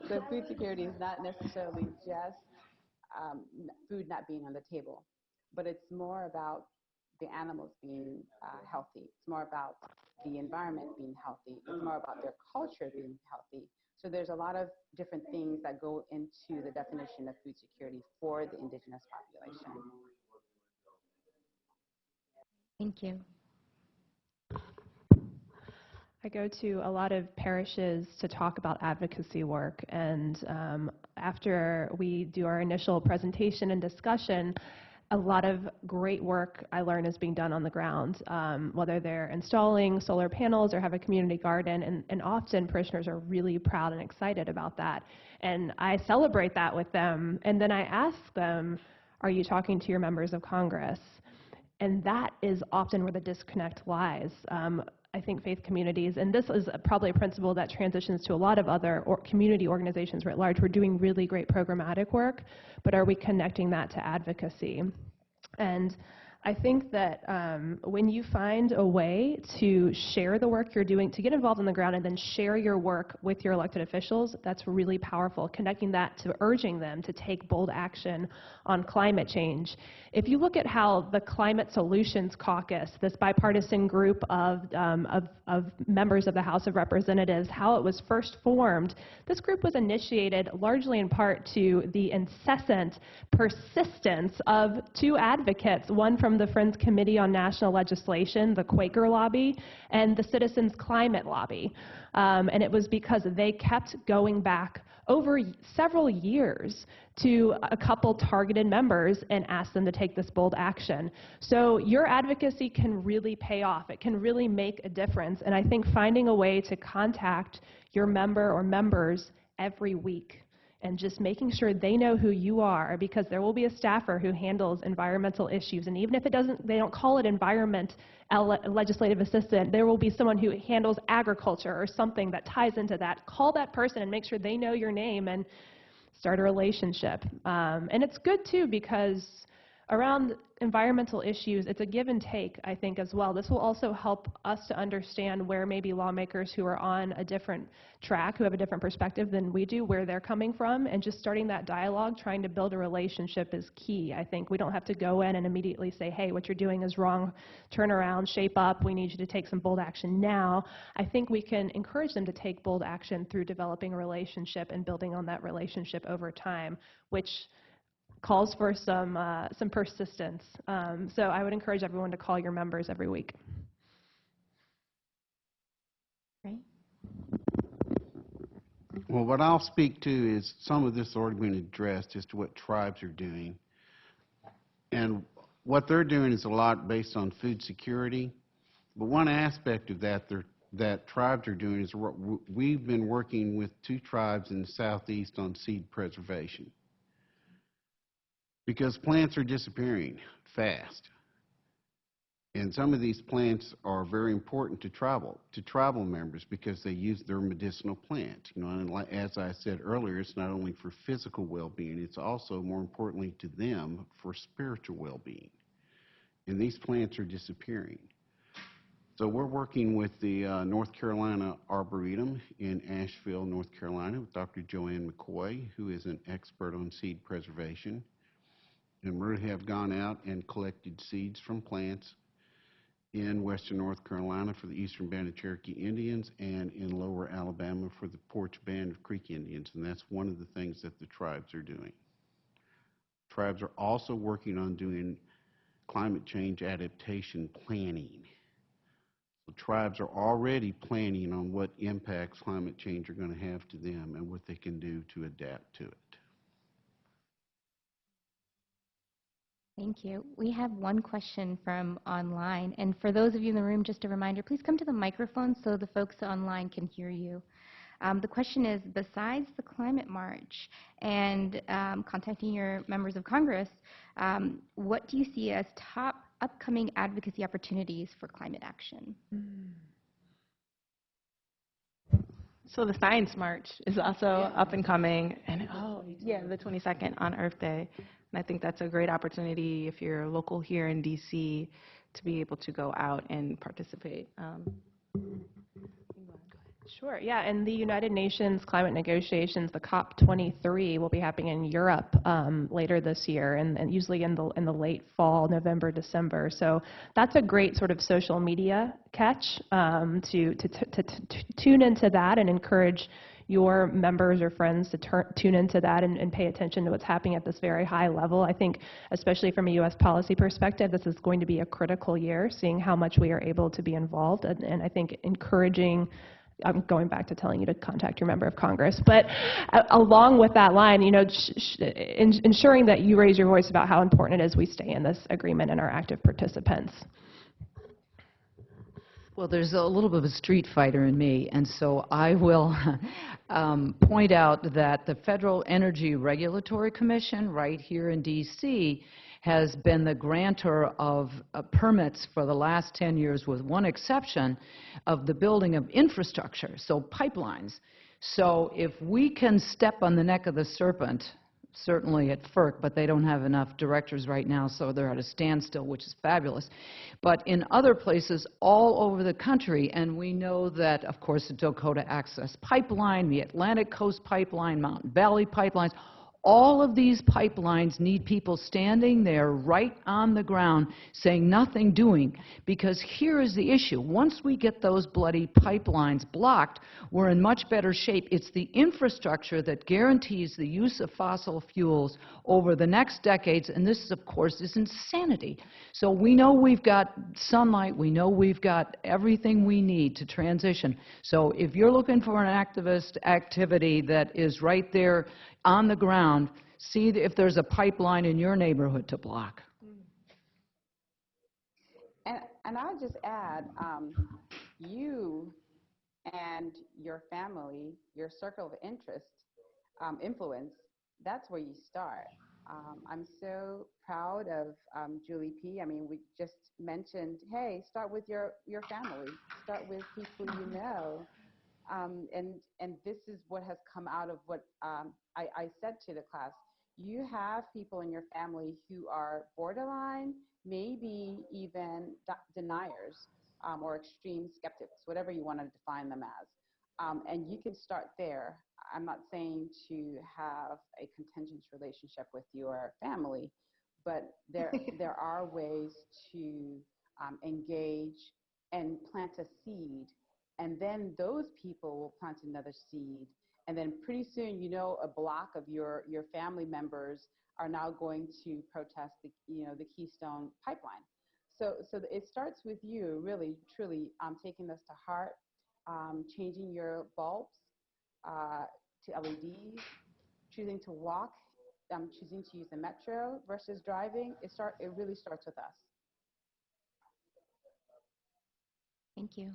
So food security is not necessarily just food not being on the table, but it's more about the animals being healthy. It's more about the environment being healthy. It's more about their culture being healthy. So there's a lot of different things that go into the definition of food security for the indigenous population. Thank you. I go to a lot of parishes to talk about advocacy work, and after we do our initial presentation and discussion, a lot of great work I learn is being done on the ground, whether they're installing solar panels or have a community garden, and often parishioners are really proud and excited about that. And I celebrate that with them, and then I ask them, are you talking to your members of Congress? And that is often where the disconnect lies. I think faith communities, and this is probably a principle that transitions to a lot of other community organizations writ large. We're doing really great programmatic work, but are we connecting that to advocacy? And I think that when you find a way to share the work you're doing, to get involved on the ground and then share your work with your elected officials, that's really powerful, connecting that to urging them to take bold action on climate change. If you look at how the Climate Solutions Caucus, this bipartisan group of members of the House of Representatives, how it was first formed, this group was initiated largely in part to the incessant persistence of two advocates, one from the Friends Committee on National Legislation, the Quaker lobby, and the Citizens Climate Lobby. And it was because they kept going back over several years to a couple targeted members and asked them to take this bold action. So your advocacy can really pay off. It can really make a difference. And I think finding a way to contact your member or members every week and just making sure they know who you are, because there will be a staffer who handles environmental issues. And even if they don't call it environment legislative assistant, there will be someone who handles agriculture or something that ties into that. Call that person and make sure they know your name and start a relationship. And it's good too, because around environmental issues, it's a give and take, I think, as well. This will also help us to understand where maybe lawmakers who are on a different track, who have a different perspective than we do, where they're coming from, and just starting that dialogue, trying to build a relationship is key, I think. We don't have to go in and immediately say, hey, what you're doing is wrong, turn around, shape up, we need you to take some bold action now. I think we can encourage them to take bold action through developing a relationship and building on that relationship over time, which calls for some persistence. So I would encourage everyone to call your members every week. Right. Well, what I'll speak to is some of this already been addressed as to what tribes are doing. And what they're doing is a lot based on food security. But one aspect of that that tribes are doing is we've been working with 2 tribes in the southeast on seed preservation, because plants are disappearing fast. And some of these plants are very important to tribal members, because they use their medicinal plants. You know, and as I said earlier, it's not only for physical well-being, it's also, more importantly to them, for spiritual well-being. And these plants are disappearing. So we're working with the North Carolina Arboretum in Asheville, North Carolina, with Dr. Joanne McCoy, who is an expert on seed preservation. And we have gone out and collected seeds from plants in western North Carolina for the Eastern Band of Cherokee Indians, and in lower Alabama for the Porch Band of Creek Indians. And that's one of the things that the tribes are doing. Tribes are also working on doing climate change adaptation planning. So tribes are already planning on what impacts climate change are going to have to them and what they can do to adapt to it. Thank you. We have one question from online. And for those of you in the room, just a reminder, please come to the microphone so the folks online can hear you. The question is, besides the climate march and contacting your members of Congress, what do you see as top upcoming advocacy opportunities for climate action? So the Science March is also up and coming, and the 22nd on Earth Day. And I think that's a great opportunity if you're local here in DC to be able to go out and participate. Sure, yeah, and the United Nations climate negotiations, the COP23, will be happening in Europe later this year, and usually in the late fall, November, December. So that's a great sort of social media catch to tune into that and encourage your members or friends to tune into that and pay attention to what's happening at this very high level. I think, especially from a U.S. policy perspective, this is going to be a critical year, seeing how much we are able to be involved, and I think encouraging. I'm going back to telling you to contact your member of Congress, but along with that line, you know, ensuring that you raise your voice about how important it is we stay in this agreement and are active participants. Well, there's a little bit of a street fighter in me, and so I will point out that the Federal Energy Regulatory Commission right here in D.C. has been the grantor of permits for the last 10 years, with one exception, of the building of infrastructure, so pipelines. So if we can step on the neck of the serpent, certainly at FERC, but they don't have enough directors right now, so they're at a standstill, which is fabulous. But in other places all over the country, and we know that, of course, the Dakota Access Pipeline, the Atlantic Coast Pipeline, Mountain Valley Pipelines, all of these pipelines need people standing there right on the ground saying nothing doing, because here is the issue. Once we get those bloody pipelines blocked, we're in much better shape. It's the infrastructure that guarantees the use of fossil fuels over the next decades, and this, of course, is insanity. So we know we've got sunlight, we know we've got everything we need to transition. So if you're looking for an activist activity that is right there on the ground, see if there's a pipeline in your neighborhood to block. And I'll just add, you and your family, your circle of interest, influence, that's where you start. I'm so proud of Julie P. I mean, we just mentioned, hey, start with your family, start with people you know. And this is what has come out of what I said to the class. You have people in your family who are borderline, maybe even deniers or extreme skeptics, whatever you want to define them as. And you can start there. I'm not saying to have a contentious relationship with your family, but there are ways to engage and plant a seed. And then those people will plant another seed. And then pretty soon, you know, a block of your family members are now going to protest the Keystone Pipeline. So it starts with you, really, truly taking this to heart, changing your bulbs to LEDs, choosing to walk, choosing to use the metro versus driving. It really starts with us. Thank you.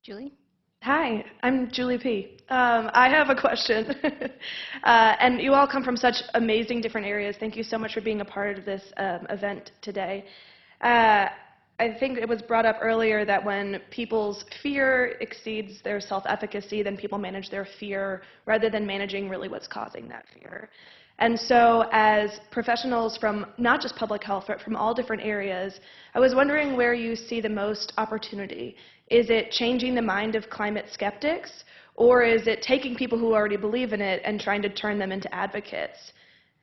Julie? Hi, I'm Julie P. I have a question. And you all come from such amazing different areas. Thank you so much for being a part of this event today. I think it was brought up earlier that when people's fear exceeds their self-efficacy, then people manage their fear rather than managing really what's causing that fear. And so as professionals from not just public health, but from all different areas, I was wondering where you see the most opportunity. Is it changing the mind of climate skeptics, or is it taking people who already believe in it and trying to turn them into advocates?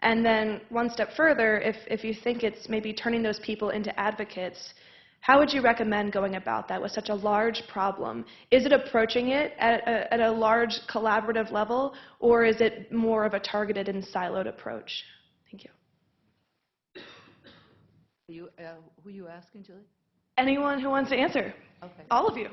And then one step further, if you think it's maybe turning those people into advocates, how would you recommend going about that with such a large problem? Is it approaching it at a large collaborative level, or is it more of a targeted and siloed approach? Thank you. Who are you asking, Julie? Anyone who wants to answer. Okay. All of you.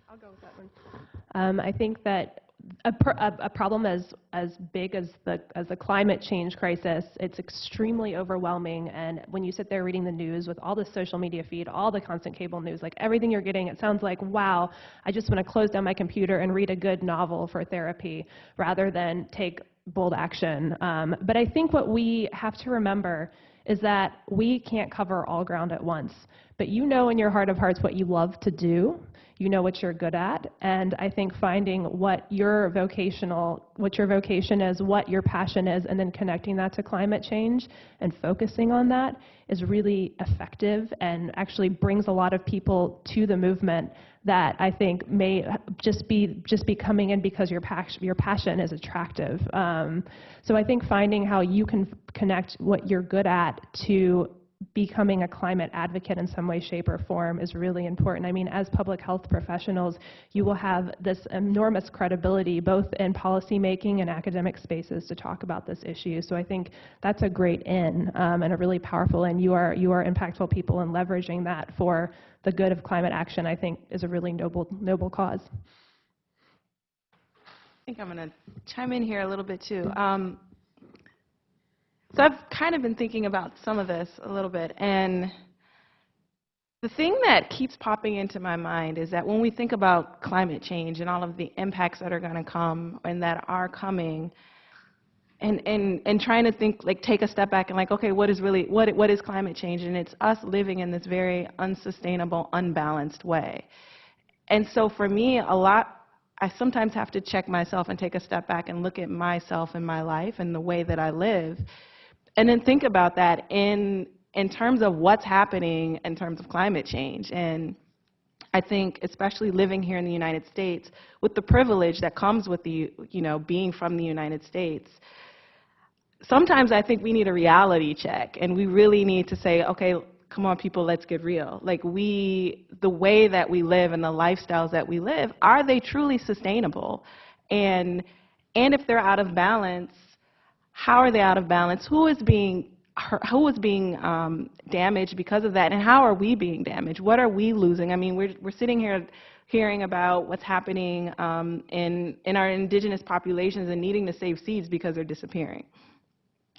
I'll go with that one. I think that a problem as big as the climate change crisis, it's extremely overwhelming. And when you sit there reading the news with all the social media feed, all the constant cable news, like everything you're getting, it sounds like, wow, I just want to close down my computer and read a good novel for therapy rather than take bold action. But I think what we have to remember is that we can't cover all ground at once. But you know in your heart of hearts what you love to do. You know what you're good at. And I think finding what your vocation is, what your passion is, and then connecting that to climate change and focusing on that is really effective and actually brings a lot of people to the movement that I think may just be coming in because your passion is attractive. So I think finding how you can connect what you're good at to becoming a climate advocate in some way, shape, or form is really important. I mean, as public health professionals, you will have this enormous credibility both in policymaking and academic spaces to talk about this issue. So I think that's a great in and a really powerful in. You are impactful people, and leveraging that for the good of climate action, I think, is a really noble cause. I think I'm going to chime in here a little bit too. So I've kind of been thinking about some of this a little bit, and the thing that keeps popping into my mind is that when we think about climate change and all of the impacts that are going to come and that are coming, and trying to think, like, take a step back and, like, okay, what is climate change? And it's us living in this very unsustainable, unbalanced way. And so for me, I sometimes have to check myself and take a step back and look at myself and my life and the way that I live, and then think about that in terms of what's happening in terms of climate change. And I think, especially living here in the United States, with the privilege that comes with being from the United States, sometimes I think we need a reality check, and we really need to say, okay, come on, people, let's get real. Like, the way that we live and the lifestyles that we live, are they truly sustainable? And if they're out of balance, how are they out of balance? Who is being damaged because of that, and how are we being damaged? What are we losing? I mean, we're sitting here hearing about what's happening in our indigenous populations and needing to save seeds because they're disappearing,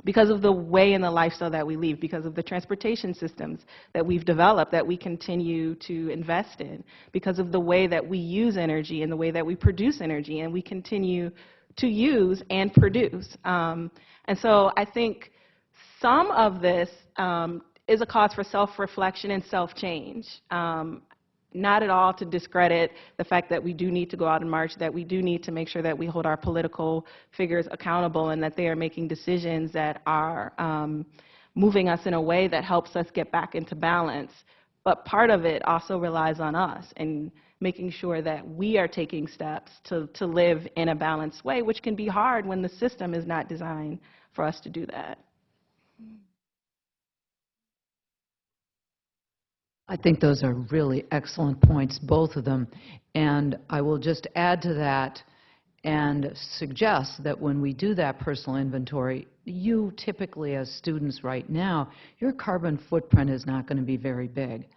because of the way and the lifestyle that we live, because of the transportation systems that we've developed that we continue to invest in, because of the way that we use energy and the way that we produce energy, and we continue to use and produce. And so I think some of this is a cause for self-reflection and self-change. Not at all to discredit the fact that we do need to go out and march, that we do need to make sure that we hold our political figures accountable and that they are making decisions that are moving us in a way that helps us get back into balance. But part of it also relies on us and making sure that we are taking steps to live in a balanced way, which can be hard when the system is not designed for us to do that. I think those are really excellent points, both of them. And I will just add to that and suggest that when we do that personal inventory, you typically, as students right now, your carbon footprint is not going to be very big.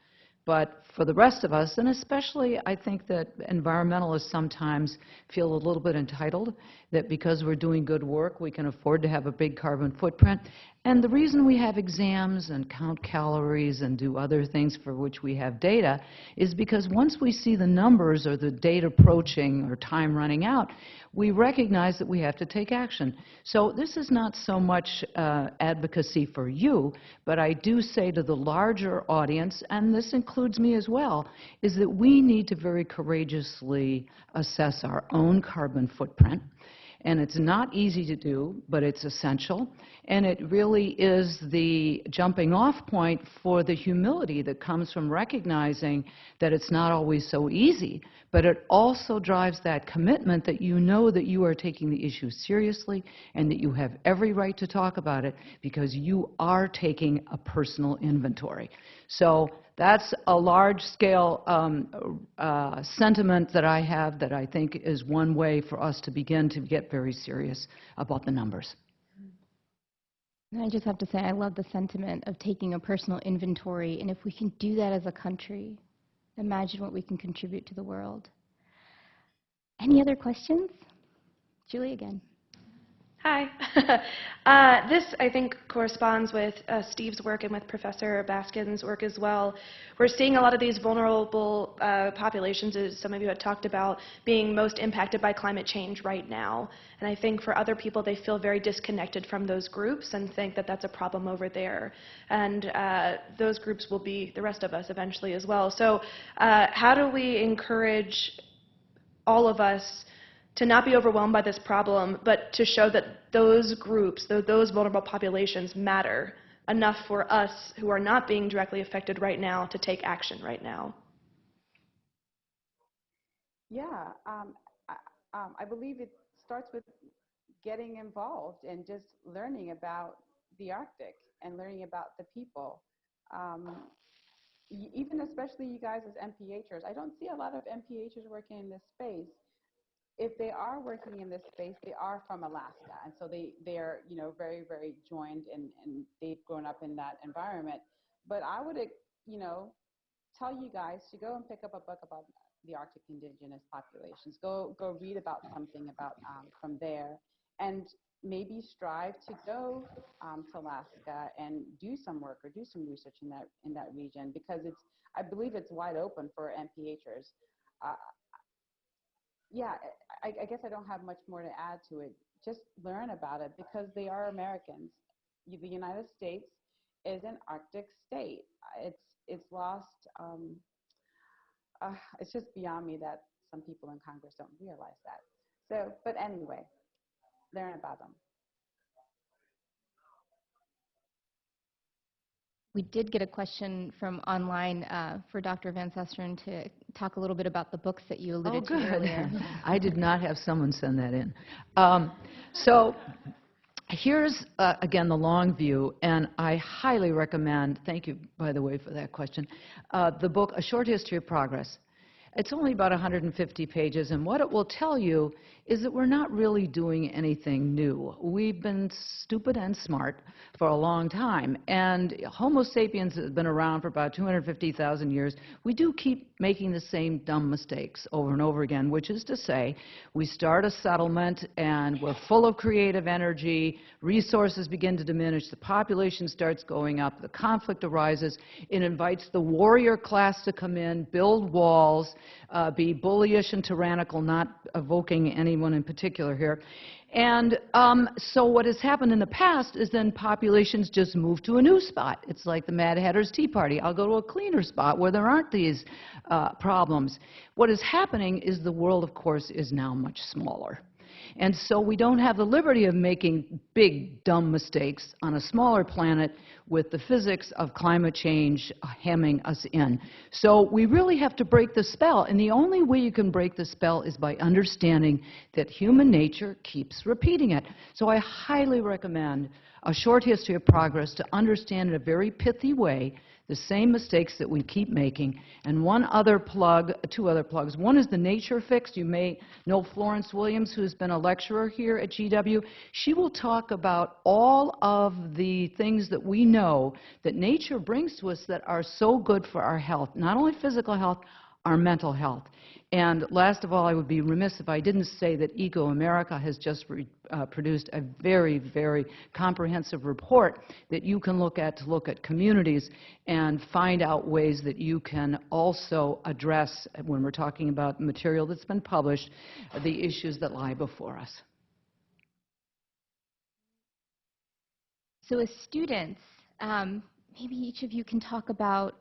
But for the rest of us, and especially I think that environmentalists sometimes feel a little bit entitled, that because we're doing good work, we can afford to have a big carbon footprint. And the reason we have exams and count calories and do other things for which we have data is because once we see the numbers or the date approaching or time running out, we recognize that we have to take action. So this is not so much advocacy for you, but I do say to the larger audience, and this includes me as well, is that we need to very courageously assess our own carbon footprint. And it's not easy to do, but it's essential. And it really is the jumping off point for the humility that comes from recognizing that it's not always so easy, but it also drives that commitment that you know that you are taking the issue seriously and that you have every right to talk about it because you are taking a personal inventory. So that's a large-scale sentiment that I have that I think is one way for us to begin to get very serious about the numbers. And I just have to say, I love the sentiment of taking a personal inventory, and if we can do that as a country, imagine what we can contribute to the world. Any other questions? Julie again. Hi. This, I think, corresponds with Steve's work and with Professor Baskin's work as well. We're seeing a lot of these vulnerable populations, as some of you had talked about, being most impacted by climate change right now. And I think for other people, they feel very disconnected from those groups and think that that's a problem over there. And those groups will be the rest of us eventually as well. So how do we encourage all of us to not be overwhelmed by this problem, but to show that those groups, those vulnerable populations matter enough for us who are not being directly affected right now to take action right now? Yeah, I believe it starts with getting involved and just learning about the Arctic and learning about the people. Even especially you guys as MPHers, I don't see a lot of MPHers working in this space. If they are working in this space, they are from Alaska, and so they're very, very joined, and they've grown up in that environment. But I would tell you guys to go and pick up a book about the Arctic indigenous populations. Go read about something about from there, and maybe strive to go to Alaska and do some work or do some research in that region, because I believe it's wide open for MPHers. Yeah, I guess I don't have much more to add to it. Just learn about it, because they are Americans. The United States is an Arctic state. It's lost. It's just beyond me that some people in Congress don't realize that. So, but anyway, learn about them. We did get a question from online for Dr. Van Susteren to talk a little bit about the books that you alluded to earlier. I did not have someone send that in. So here's, again, the long view, and I highly recommend, thank you, by the way, for that question, the book, A Short History of Progress. It's only about 150 pages, and what it will tell you is that we're not really doing anything new. We've been stupid and smart for a long time, and Homo sapiens has been around for about 250,000 years. We do keep making the same dumb mistakes over and over again, which is to say, we start a settlement, and we're full of creative energy, resources begin to diminish, the population starts going up, the conflict arises, it invites the warrior class to come in, build walls, be bullyish and tyrannical, not evoking anyone in particular here. And so what has happened in the past is then populations just move to a new spot. It's like the Mad Hatter's Tea Party. I'll go to a cleaner spot where there aren't these problems. What is happening is the world, of course, is now much smaller. And so we don't have the liberty of making big, dumb mistakes on a smaller planet with the physics of climate change hemming us in. So we really have to break the spell, and the only way you can break the spell is by understanding that human nature keeps repeating it. So I highly recommend A Short History of Progress to understand in a very pithy way the same mistakes that we keep making. And one other plug, two other plugs. One is the Nature Fix. You may know Florence Williams, who's been a lecturer here at GW. She will talk about all of the things that we know that nature brings to us that are so good for our health, not only physical health, our mental health. And last of all, I would be remiss if I didn't say that Eco America has just produced a very, very comprehensive report that you can look at to look at communities and find out ways that you can also address, when we're talking about material that's been published, the issues that lie before us. So as students, maybe each of you can talk about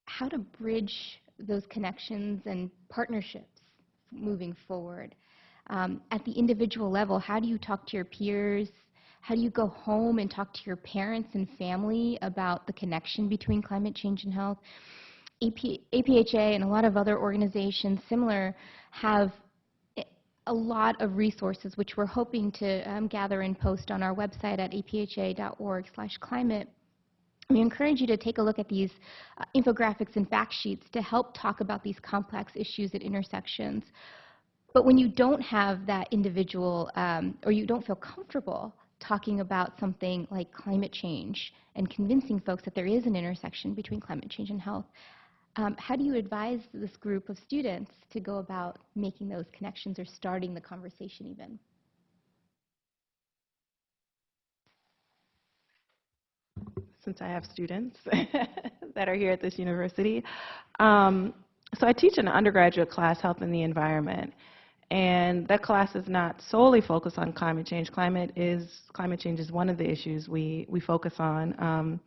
how to bridge those connections and partnerships moving forward. At the individual level, how do you talk to your peers? How do you go home and talk to your parents and family about the connection between climate change and health? APHA and a lot of other organizations similar have a lot of resources, which we're hoping to gather and post on our website at apha.org/climate. We encourage you to take a look at these infographics and fact sheets to help talk about these complex issues at intersections. But when you don't have that individual, or you don't feel comfortable talking about something like climate change and convincing folks that there is an intersection between climate change and health, how do you advise this group of students to go about making those connections or starting the conversation even? since I have students that are here at this university. So I teach an undergraduate class, Health and the Environment, and that class is not solely focused on climate change. Climate change is one of the issues we focus on.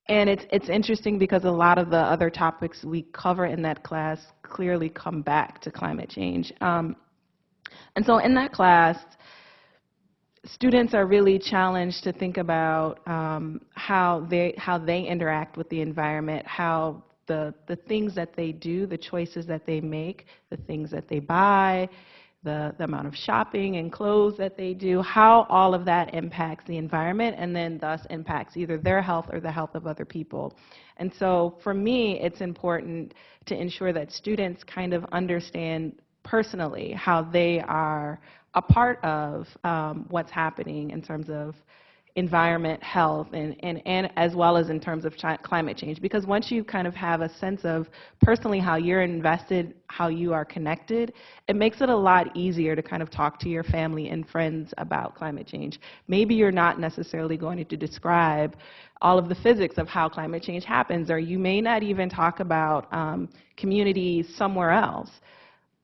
And it's interesting because a lot of the other topics we cover in that class clearly come back to climate change. And so in that class, students are really challenged to think about how they interact with the environment, how the things that they do, the choices that they make, the things that they buy, the amount of shopping and clothes that they do, how all of that impacts the environment and then thus impacts either their health or the health of other people. And so for me, it's important to ensure that students kind of understand personally how they are a part of what's happening in terms of environment, health, and as well as in terms of climate change. Because once you kind of have a sense of personally how you're invested, how you are connected, it makes it a lot easier to kind of talk to your family and friends about climate change. Maybe you're not necessarily going to describe all of the physics of how climate change happens, or you may not even talk about communities somewhere else.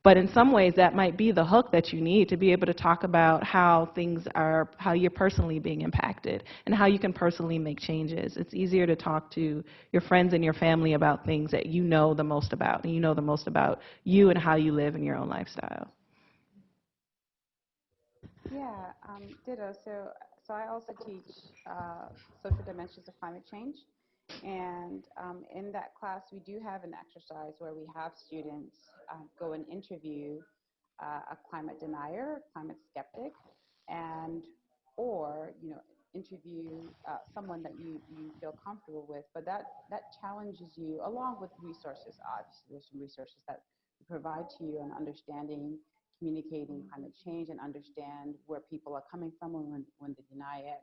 But in some ways, that might be the hook that you need to be able to talk about how you're personally being impacted and how you can personally make changes. It's easier to talk to your friends and your family about things that you know the most about, and you know the most about you and how you live in your own lifestyle. Yeah, ditto. So I also teach social dimensions of climate change. And in that class, we do have an exercise where we have students go and interview a climate denier, climate skeptic, or interview someone that you feel comfortable with. But that challenges you, along with resources. Obviously, there's some resources that we provide to you on understanding, communicating climate change, and understand where people are coming from when they deny it.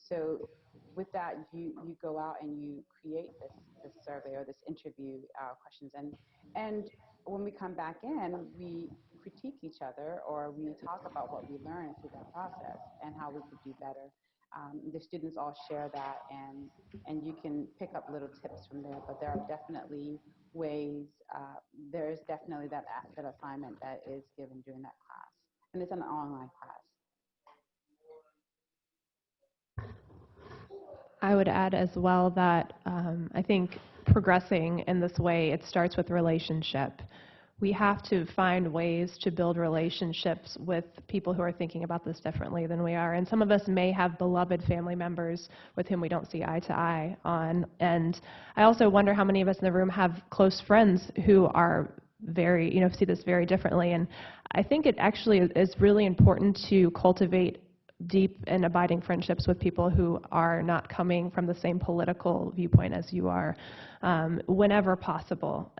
So with that, you go out and you create this survey or this interview questions, and when we come back in, we critique each other, or we talk about what we learned through that process and how we could do better. The students all share that, and you can pick up little tips from there. But there are definitely ways. There is definitely that assignment that is given during that class, and it's an online class. I would add as well that I think progressing in this way, it starts with relationship. We have to find ways to build relationships with people who are thinking about this differently than we are. And some of us may have beloved family members with whom we don't see eye to eye on. And I also wonder how many of us in the room have close friends who are see this very differently. And I think it actually is really important to cultivate deep and abiding friendships with people who are not coming from the same political viewpoint as you are, whenever possible.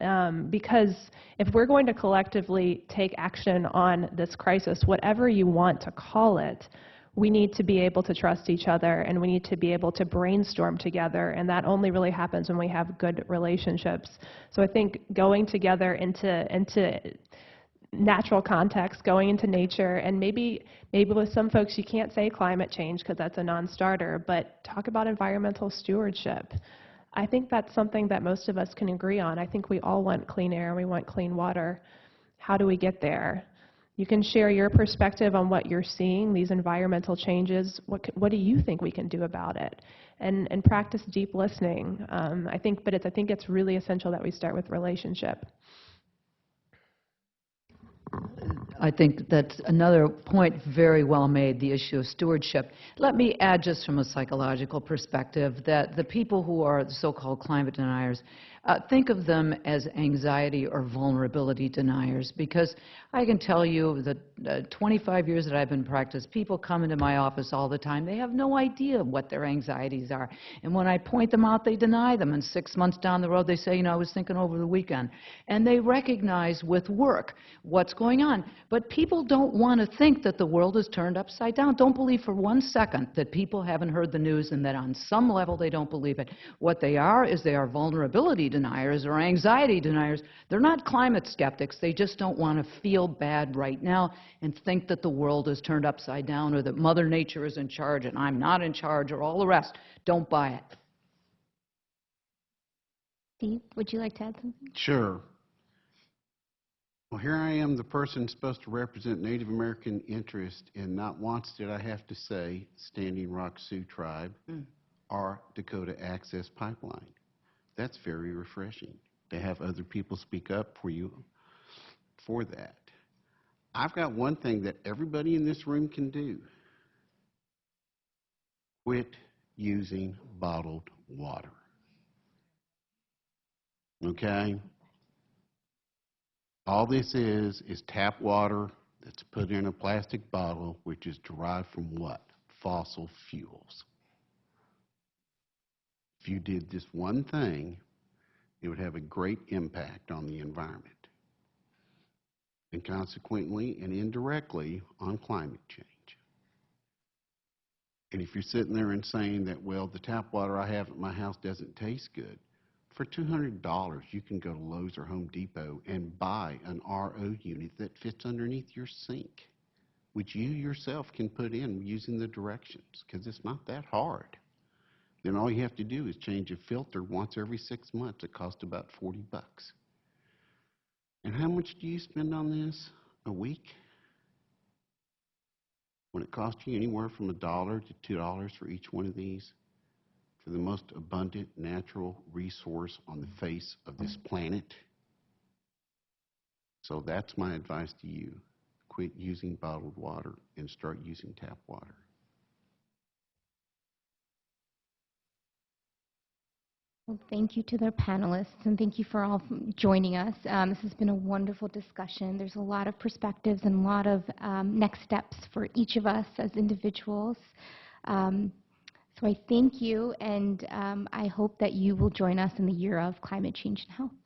Because if we're going to collectively take action on this crisis, whatever you want to call it, we need to be able to trust each other, and we need to be able to brainstorm together, and that only really happens when we have good relationships. So I think going together into natural context, going into nature, and maybe with some folks you can't say climate change because that's a non-starter, but talk about environmental stewardship. I think that's something that most of us can agree on. I think we all want clean air, we want clean water. How do we get there? You can share your perspective on what you're seeing, these environmental changes. What do you think we can do about it? And practice deep listening. I think it's really essential that we start with relationship. I think that's another point very well made, the issue of stewardship. Let me add, just from a psychological perspective, that the people who are the so-called climate deniers, think of them as anxiety or vulnerability deniers, because I can tell you that 25 years that I've been in practice, people come into my office all the time. They have no idea what their anxieties are. And when I point them out, they deny them. And 6 months down the road, they say, I was thinking over the weekend. And they recognize with work what's going on. But people don't want to think that the world is turned upside down. Don't believe for 1 second that people haven't heard the news and that on some level they don't believe it. What they are is they are vulnerability deniers or anxiety deniers. They're not climate skeptics. They just don't want to feel bad right now and think that the world is turned upside down or that Mother Nature is in charge and I'm not in charge or all the rest. Don't buy it. Steve, would you like to add something? Sure. Well, here I am, the person supposed to represent Native American interest, and not once did I have to say Standing Rock Sioux Tribe or Dakota Access Pipeline. That's very refreshing to have other people speak up for you for that. I've got one thing that everybody in this room can do. Quit using bottled water. Okay? All this is tap water that's put in a plastic bottle, which is derived from what? Fossil fuels. If you did this one thing, it would have a great impact on the environment, and consequently and indirectly on climate change. And if you're sitting there and saying that, well, the tap water I have at my house doesn't taste good, for $200 you can go to Lowe's or Home Depot and buy an RO unit that fits underneath your sink, which you yourself can put in using the directions, because it's not that hard. Then all you have to do is change a filter once every 6 months. It costs about $40. And how much do you spend on this a week? When it costs you anywhere from $1 to $2 for each one of these, for the most abundant natural resource on the face of this planet. So that's my advice to you. Quit using bottled water and start using tap water. Well, thank you to the panelists, and thank you for all joining us. This has been a wonderful discussion. There's a lot of perspectives and a lot of next steps for each of us as individuals. So I thank you, and I hope that you will join us in the year of climate change and health.